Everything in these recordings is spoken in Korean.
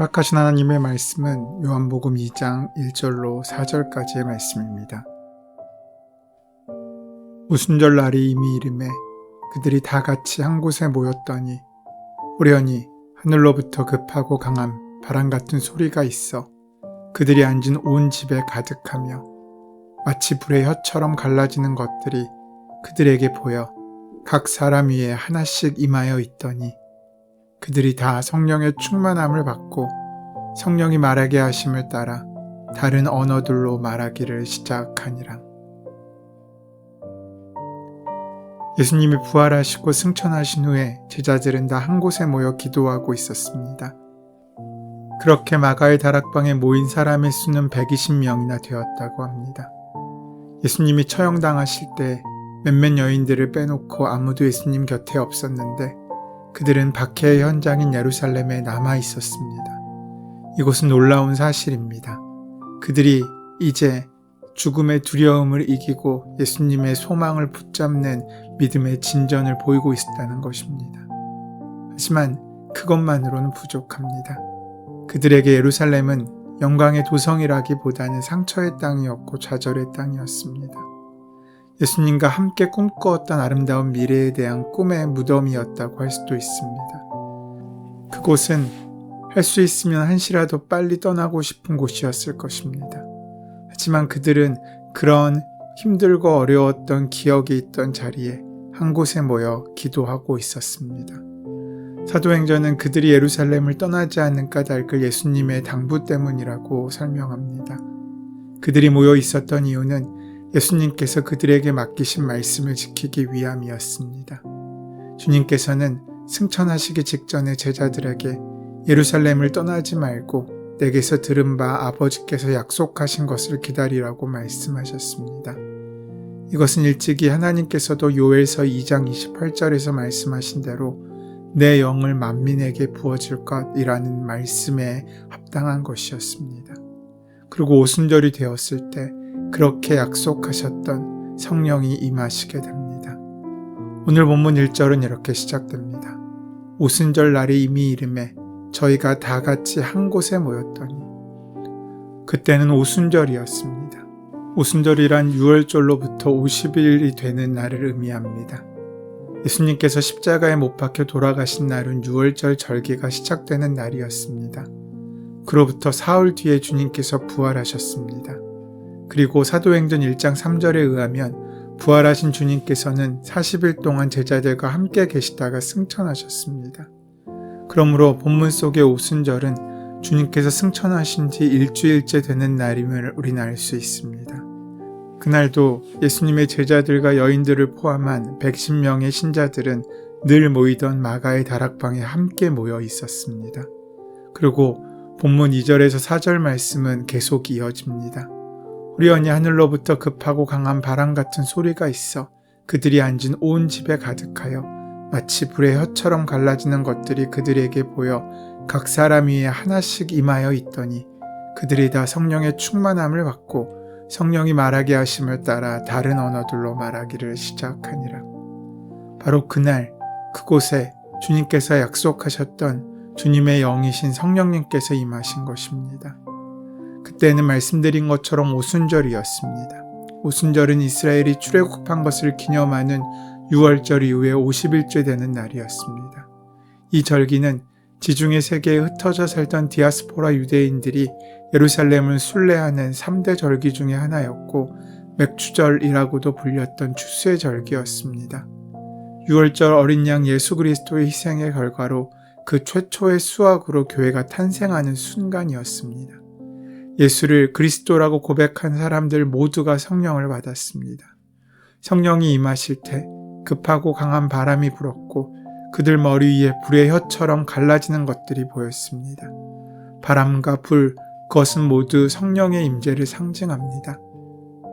허락하신 하나님의 말씀은 요한복음 2장 1절로 4절까지의 말씀입니다. 오순절 날이 이미 이름에 그들이 다 같이 한 곳에 모였더니 우연히 하늘로부터 급하고 강한 바람 같은 소리가 있어 그들이 앉은 온 집에 가득하며 마치 불의 혀처럼 갈라지는 것들이 그들에게 보여 각 사람 위에 하나씩 임하여 있더니 그들이 다 성령의 충만함을 받고 성령이 말하게 하심을 따라 다른 언어들로 말하기를 시작하니라. 예수님이 부활하시고 승천하신 후에 제자들은 다 한 곳에 모여 기도하고 있었습니다. 그렇게 마가의 다락방에 모인 사람의 수는 120명이나 되었다고 합니다. 예수님이 처형당하실 때 몇몇 여인들을 빼놓고 아무도 예수님 곁에 없었는데 그들은 박해의 현장인 예루살렘에 남아 있었습니다. 이것은 놀라운 사실입니다. 그들이 이제 죽음의 두려움을 이기고 예수님의 소망을 붙잡는 믿음의 진전을 보이고 있다는 것입니다. 하지만 그것만으로는 부족합니다. 그들에게 예루살렘은 영광의 도성이라기보다는 상처의 땅이었고 좌절의 땅이었습니다. 예수님과 함께 꿈꾸었던 아름다운 미래에 대한 꿈의 무덤이었다고 할 수도 있습니다. 그곳은 할 수 있으면 한시라도 빨리 떠나고 싶은 곳이었을 것입니다. 하지만 그들은 그런 힘들고 어려웠던 기억이 있던 자리에 한 곳에 모여 기도하고 있었습니다. 사도행전은 그들이 예루살렘을 떠나지 않는 까닭을 예수님의 당부 때문이라고 설명합니다. 그들이 모여 있었던 이유는 예수님께서 그들에게 맡기신 말씀을 지키기 위함이었습니다. 주님께서는 승천하시기 직전에 제자들에게 예루살렘을 떠나지 말고 내게서 들은 바 아버지께서 약속하신 것을 기다리라고 말씀하셨습니다. 이것은 일찍이 하나님께서도 요엘서 2장 28절에서 말씀하신 대로 내 영을 만민에게 부어줄 것이라는 말씀에 합당한 것이었습니다. 그리고 오순절이 되었을 때 그렇게 약속하셨던 성령이 임하시게 됩니다. 오늘 본문 1절은 이렇게 시작됩니다. 오순절 날이 이미 이름에 저희가 다 같이 한 곳에 모였더니 그때는 오순절이었습니다. 오순절이란 6월절로부터 50일이 되는 날을 의미합니다. 예수님께서 십자가에 못 박혀 돌아가신 날은 6월절 절기가 시작되는 날이었습니다. 그로부터 사흘 뒤에 주님께서 부활하셨습니다. 그리고 사도행전 1장 3절에 의하면 부활하신 주님께서는 40일 동안 제자들과 함께 계시다가 승천하셨습니다. 그러므로 본문 속의 오순절은 주님께서 승천하신 지 일주일째 되는 날임을 우리는 알 수 있습니다. 그날도 예수님의 제자들과 여인들을 포함한 110명의 신자들은 늘 모이던 마가의 다락방에 함께 모여 있었습니다. 그리고 본문 2절에서 4절 말씀은 계속 이어집니다. 우연히 하늘로부터 급하고 강한 바람 같은 소리가 있어 그들이 앉은 온 집에 가득하여 마치 불의 혀처럼 갈라지는 것들이 그들에게 보여 각 사람 위에 하나씩 임하여 있더니 그들이 다 성령의 충만함을 받고 성령이 말하게 하심을 따라 다른 언어들로 말하기를 시작하니라. 바로 그날 그곳에 주님께서 약속하셨던 주님의 영이신 성령님께서 임하신 것입니다. 그때는 말씀드린 것처럼 오순절이었습니다. 오순절은 이스라엘이 출애굽한 것을 기념하는 6월절 이후에 50일째 되는 날이었습니다. 이 절기는 지중해 세계에 흩어져 살던 디아스포라 유대인들이 예루살렘을 순례하는 3대 절기 중의 하나였고 맥추절이라고도 불렸던 추수의 절기였습니다. 6월절 어린 양 예수 그리스도의 희생의 결과로 그 최초의 수확으로 교회가 탄생하는 순간이었습니다. 예수를 그리스도라고 고백한 사람들 모두가 성령을 받았습니다. 성령이 임하실 때 급하고 강한 바람이 불었고 그들 머리 위에 불의 혀처럼 갈라지는 것들이 보였습니다. 바람과 불, 그것은 모두 성령의 임재를 상징합니다.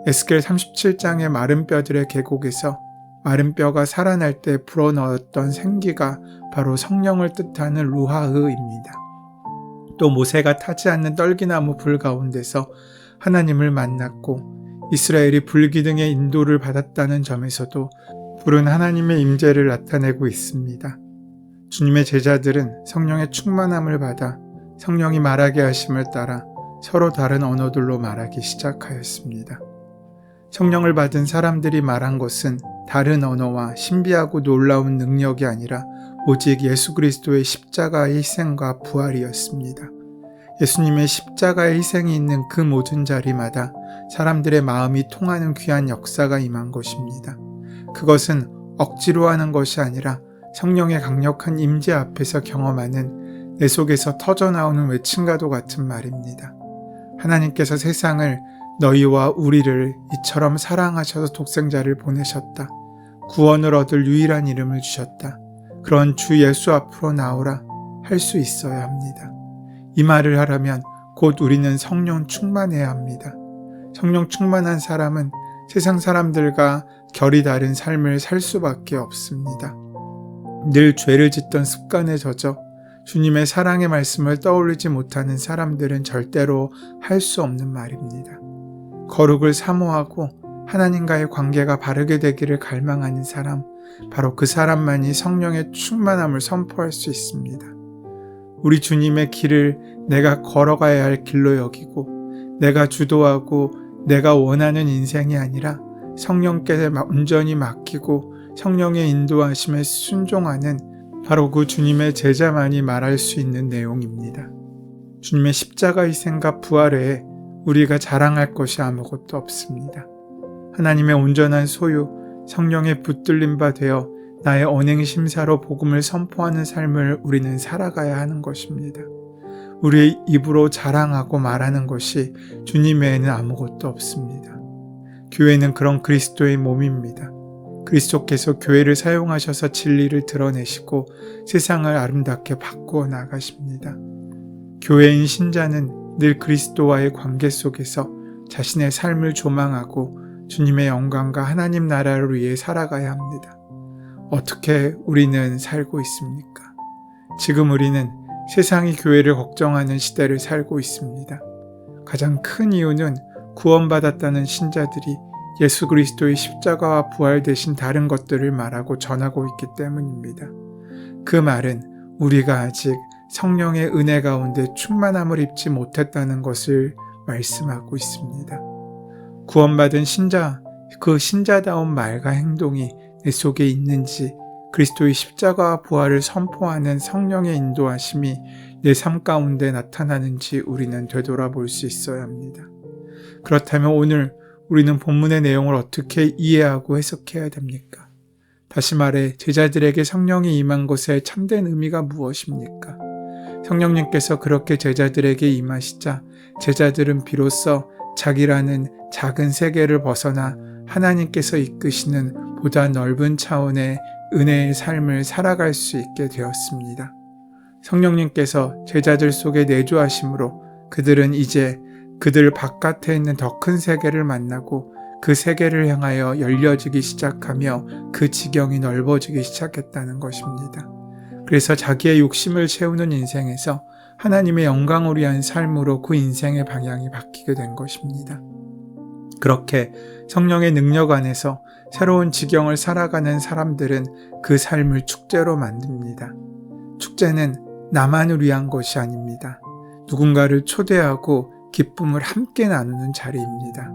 에스겔 37장의 마른 뼈들의 계곡에서 마른 뼈가 살아날 때 불어넣었던 생기가 바로 성령을 뜻하는 루하흐입니다. 또 모세가 타지 않는 떨기나무 불 가운데서 하나님을 만났고 이스라엘이 불기둥의 인도를 받았다는 점에서도 불은 하나님의 임재를 나타내고 있습니다. 주님의 제자들은 성령의 충만함을 받아 성령이 말하게 하심을 따라 서로 다른 언어들로 말하기 시작하였습니다. 성령을 받은 사람들이 말한 것은 다른 언어와 신비하고 놀라운 능력이 아니라 오직 예수 그리스도의 십자가의 희생과 부활이었습니다. 예수님의 십자가의 희생이 있는 그 모든 자리마다 사람들의 마음이 통하는 귀한 역사가 임한 것입니다. 그것은 억지로 하는 것이 아니라 성령의 강력한 임재 앞에서 경험하는 내 속에서 터져나오는 외침과도 같은 말입니다. 하나님께서 세상을 너희와 우리를 이처럼 사랑하셔서 독생자를 보내셨다. 구원을 얻을 유일한 이름을 주셨다. 그런 주 예수 앞으로 나오라 할 수 있어야 합니다. 이 말을 하려면 곧 우리는 성령 충만해야 합니다. 성령 충만한 사람은 세상 사람들과 결이 다른 삶을 살 수밖에 없습니다. 늘 죄를 짓던 습관에 젖어 주님의 사랑의 말씀을 떠올리지 못하는 사람들은 절대로 할 수 없는 말입니다. 거룩을 사모하고 하나님과의 관계가 바르게 되기를 갈망하는 사람, 바로 그 사람만이 성령의 충만함을 선포할 수 있습니다. 우리 주님의 길을 내가 걸어가야 할 길로 여기고 내가 주도하고 내가 원하는 인생이 아니라 성령께 온전히 맡기고 성령의 인도하심에 순종하는 바로 그 주님의 제자만이 말할 수 있는 내용입니다. 주님의 십자가 희생과 부활 외에 우리가 자랑할 것이 아무것도 없습니다. 하나님의 온전한 소유, 성령의 붙들림 바 되어 나의 언행심사로 복음을 선포하는 삶을 우리는 살아가야 하는 것입니다. 우리의 입으로 자랑하고 말하는 것이 주님 외에는 아무것도 없습니다. 교회는 그런 그리스도의 몸입니다. 그리스도께서 교회를 사용하셔서 진리를 드러내시고 세상을 아름답게 바꾸어 나가십니다. 교회인 신자는 늘 그리스도와의 관계 속에서 자신의 삶을 조망하고 주님의 영광과 하나님 나라를 위해 살아가야 합니다. 어떻게 우리는 살고 있습니까? 지금 우리는 세상이 교회를 걱정하는 시대를 살고 있습니다. 가장 큰 이유는 구원받았다는 신자들이 예수 그리스도의 십자가와 부활 대신 다른 것들을 말하고 전하고 있기 때문입니다. 그 말은 우리가 아직 성령의 은혜 가운데 충만함을 입지 못했다는 것을 말씀하고 있습니다. 구원받은 신자, 그 신자다운 말과 행동이 내 속에 있는지 그리스도의 십자가와 부활을 선포하는 성령의 인도하심이 내 삶 가운데 나타나는지 우리는 되돌아볼 수 있어야 합니다. 그렇다면 오늘 우리는 본문의 내용을 어떻게 이해하고 해석해야 됩니까? 다시 말해 제자들에게 성령이 임한 것의 참된 의미가 무엇입니까? 성령님께서 그렇게 제자들에게 임하시자 제자들은 비로소 자기라는 작은 세계를 벗어나 하나님께서 이끄시는 보다 넓은 차원의 은혜의 삶을 살아갈 수 있게 되었습니다. 성령님께서 제자들 속에 내주하심으로 그들은 이제 그들 바깥에 있는 더 큰 세계를 만나고 그 세계를 향하여 열려지기 시작하며 그 지경이 넓어지기 시작했다는 것입니다. 그래서 자기의 욕심을 채우는 인생에서 하나님의 영광을 위한 삶으로 그 인생의 방향이 바뀌게 된 것입니다. 그렇게 성령의 능력 안에서 새로운 지경을 살아가는 사람들은 그 삶을 축제로 만듭니다. 축제는 나만을 위한 것이 아닙니다. 누군가를 초대하고 기쁨을 함께 나누는 자리입니다.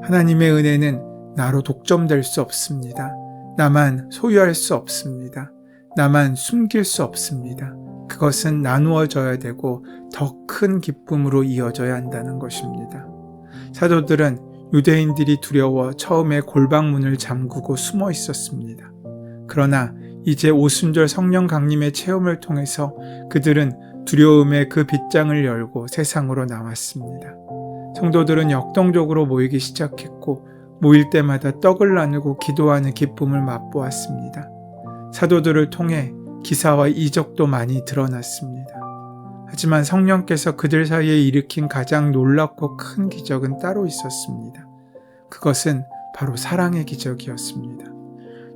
하나님의 은혜는 나로 독점될 수 없습니다. 나만 소유할 수 없습니다. 나만 숨길 수 없습니다. 그것은 나누어져야 되고 더 큰 기쁨으로 이어져야 한다는 것입니다. 사도들은 유대인들이 두려워 처음에 골방문을 잠그고 숨어 있었습니다. 그러나 이제 오순절 성령 강림의 체험을 통해서 그들은 두려움의 그 빗장을 열고 세상으로 나왔습니다. 성도들은 역동적으로 모이기 시작했고 모일 때마다 떡을 나누고 기도하는 기쁨을 맛보았습니다. 사도들을 통해 기사와 이적도 많이 드러났습니다. 하지만 성령께서 그들 사이에 일으킨 가장 놀랍고 큰 기적은 따로 있었습니다. 그것은 바로 사랑의 기적이었습니다.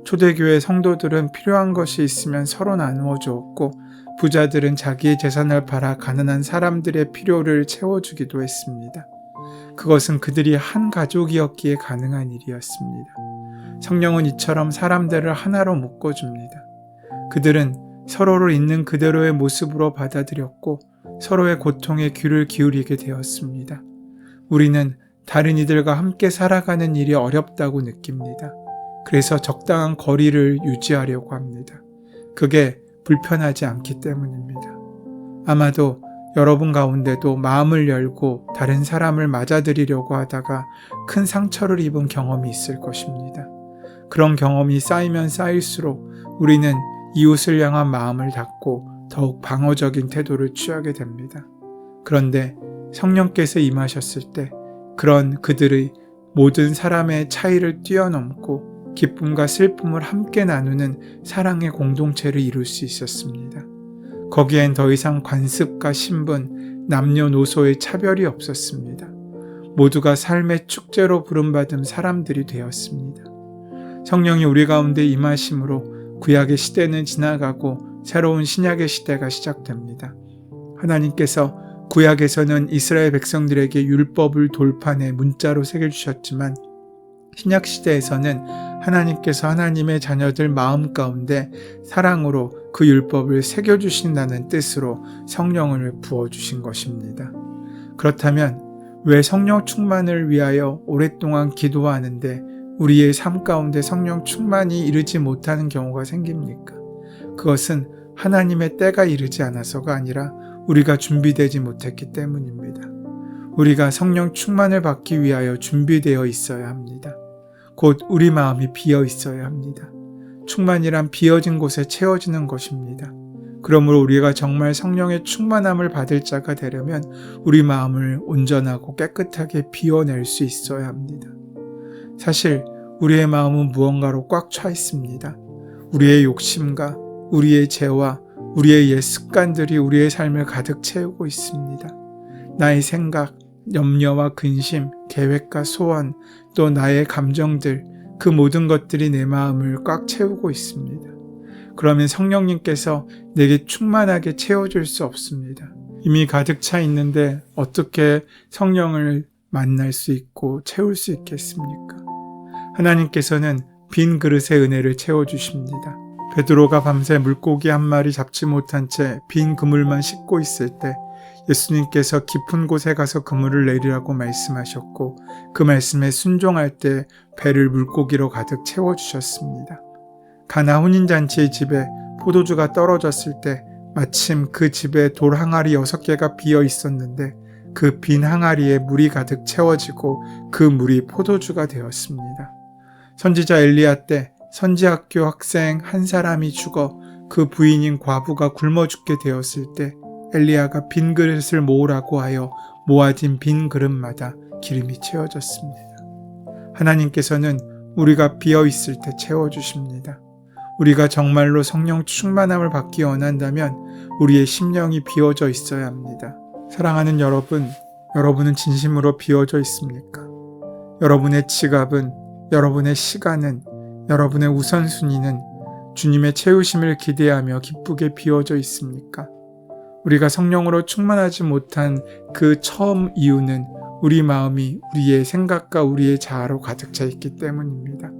초대교회 성도들은 필요한 것이 있으면 서로 나누어 주었고 부자들은 자기의 재산을 팔아 가난한 사람들의 필요를 채워주기도 했습니다. 그것은 그들이 한 가족이었기에 가능한 일이었습니다. 성령은 이처럼 사람들을 하나로 묶어줍니다. 그들은 서로를 있는 그대로의 모습으로 받아들였고 서로의 고통에 귀를 기울이게 되었습니다. 우리는 다른 이들과 함께 살아가는 일이 어렵다고 느낍니다. 그래서 적당한 거리를 유지하려고 합니다. 그게 불편하지 않기 때문입니다. 아마도 여러분 가운데도 마음을 열고 다른 사람을 맞아들이려고 하다가 큰 상처를 입은 경험이 있을 것입니다. 그런 경험이 쌓이면 쌓일수록 우리는 이웃을 향한 마음을 닫고 더욱 방어적인 태도를 취하게 됩니다. 그런데 성령께서 임하셨을 때 그런 그들의 모든 사람의 차이를 뛰어넘고 기쁨과 슬픔을 함께 나누는 사랑의 공동체를 이룰 수 있었습니다. 거기엔 더 이상 관습과 신분, 남녀노소의 차별이 없었습니다. 모두가 삶의 축제로 부름받은 사람들이 되었습니다. 성령이 우리 가운데 임하심으로 구약의 시대는 지나가고 새로운 신약의 시대가 시작됩니다. 하나님께서 구약에서는 이스라엘 백성들에게 율법을 돌판에 문자로 새겨주셨지만 신약 시대에서는 하나님께서 하나님의 자녀들 마음 가운데 사랑으로 그 율법을 새겨주신다는 뜻으로 성령을 부어주신 것입니다. 그렇다면 왜 성령 충만을 위하여 오랫동안 기도하는데 우리의 삶 가운데 성령 충만이 이르지 못하는 경우가 생깁니까? 그것은 하나님의 때가 이르지 않아서가 아니라 우리가 준비되지 못했기 때문입니다. 우리가 성령 충만을 받기 위하여 준비되어 있어야 합니다. 곧 우리 마음이 비어 있어야 합니다. 충만이란 비어진 곳에 채워지는 것입니다. 그러므로 우리가 정말 성령의 충만함을 받을 자가 되려면 우리 마음을 온전하고 깨끗하게 비워낼 수 있어야 합니다. 사실 우리의 마음은 무언가로 꽉 차 있습니다. 우리의 욕심과 우리의 죄와 우리의 옛 습관들이 우리의 삶을 가득 채우고 있습니다. 나의 생각, 염려와 근심, 계획과 소원, 또 나의 감정들, 그 모든 것들이 내 마음을 꽉 채우고 있습니다. 그러면 성령님께서 내게 충만하게 채워줄 수 없습니다. 이미 가득 차 있는데 어떻게 성령을 만날 수 있고 채울 수 있겠습니까? 하나님께서는 빈 그릇의 은혜를 채워주십니다. 베드로가 밤새 물고기 한 마리 잡지 못한 채 빈 그물만 씻고 있을 때 예수님께서 깊은 곳에 가서 그물을 내리라고 말씀하셨고 그 말씀에 순종할 때 배를 물고기로 가득 채워주셨습니다. 가나 혼인잔치의 집에 포도주가 떨어졌을 때 마침 그 집에 돌 항아리 6개가 비어 있었는데 그 빈 항아리에 물이 가득 채워지고 그 물이 포도주가 되었습니다. 선지자 엘리야 때 선지학교 학생 한 사람이 죽어 그 부인인 과부가 굶어 죽게 되었을 때 엘리야가 빈 그릇을 모으라고 하여 모아진 빈 그릇마다 기름이 채워졌습니다. 하나님께서는 우리가 비어 있을 때 채워주십니다. 우리가 정말로 성령 충만함을 받기 원한다면 우리의 심령이 비워져 있어야 합니다. 사랑하는 여러분, 여러분은 진심으로 비워져 있습니까? 여러분의 지갑은, 여러분의 시간은, 여러분의 우선순위는 주님의 채우심을 기대하며 기쁘게 비워져 있습니까? 우리가 성령으로 충만하지 못한 그 처음 이유는 우리 마음이 우리의 생각과 우리의 자아로 가득 차 있기 때문입니다.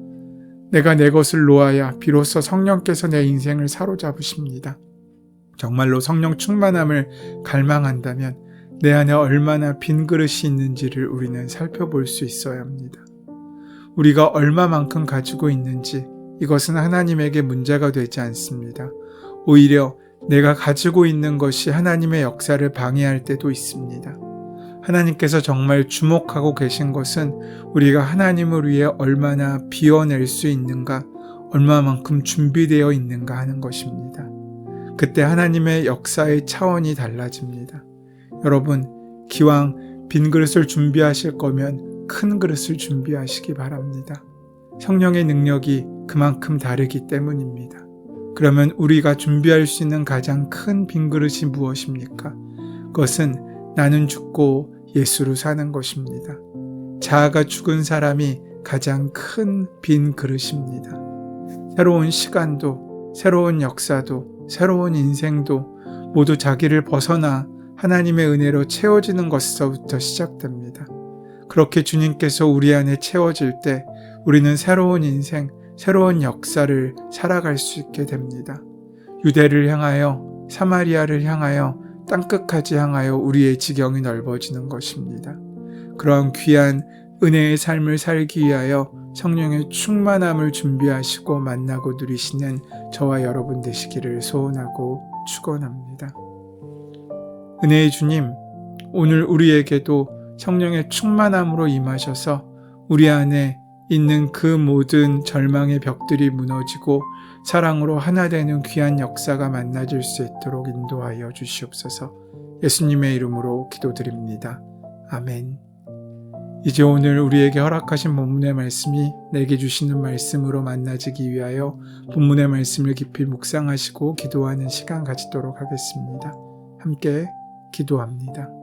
내가 내 것을 놓아야 비로소 성령께서 내 인생을 사로잡으십니다. 정말로 성령 충만함을 갈망한다면 내 안에 얼마나 빈 그릇이 있는지를 우리는 살펴볼 수 있어야 합니다. 우리가 얼마만큼 가지고 있는지 이것은 하나님에게 문제가 되지 않습니다. 오히려 내가 가지고 있는 것이 하나님의 역사를 방해할 때도 있습니다. 하나님께서 정말 주목하고 계신 것은 우리가 하나님을 위해 얼마나 비워낼 수 있는가, 얼마만큼 준비되어 있는가 하는 것입니다. 그때 하나님의 역사의 차원이 달라집니다. 여러분, 기왕 빈 그릇을 준비하실 거면 큰 그릇을 준비하시기 바랍니다. 성령의 능력이 그만큼 다르기 때문입니다. 그러면 우리가 준비할 수 있는 가장 큰 빈 그릇이 무엇입니까? 그것은 나는 죽고 예수로 사는 것입니다. 자아가 죽은 사람이 가장 큰 빈 그릇입니다. 새로운 시간도, 새로운 역사도, 새로운 인생도 모두 자기를 벗어나 하나님의 은혜로 채워지는 것에서부터 시작됩니다. 그렇게 주님께서 우리 안에 채워질 때 우리는 새로운 인생, 새로운 역사를 살아갈 수 있게 됩니다. 유대를 향하여, 사마리아를 향하여, 땅끝까지 향하여 우리의 지경이 넓어지는 것입니다. 그러한 귀한 은혜의 삶을 살기 위하여 성령의 충만함을 준비하시고 만나고 누리시는 저와 여러분 되시기를 소원하고 축원합니다. 은혜의 주님, 오늘 우리에게도 성령의 충만함으로 임하셔서 우리 안에 있는 그 모든 절망의 벽들이 무너지고 사랑으로 하나 되는 귀한 역사가 만나질 수 있도록 인도하여 주시옵소서. 예수님의 이름으로 기도드립니다. 아멘. 이제 오늘 우리에게 허락하신 본문의 말씀이 내게 주시는 말씀으로 만나지기 위하여 본문의 말씀을 깊이 묵상하시고 기도하는 시간 가지도록 하겠습니다. 함께 기도합니다.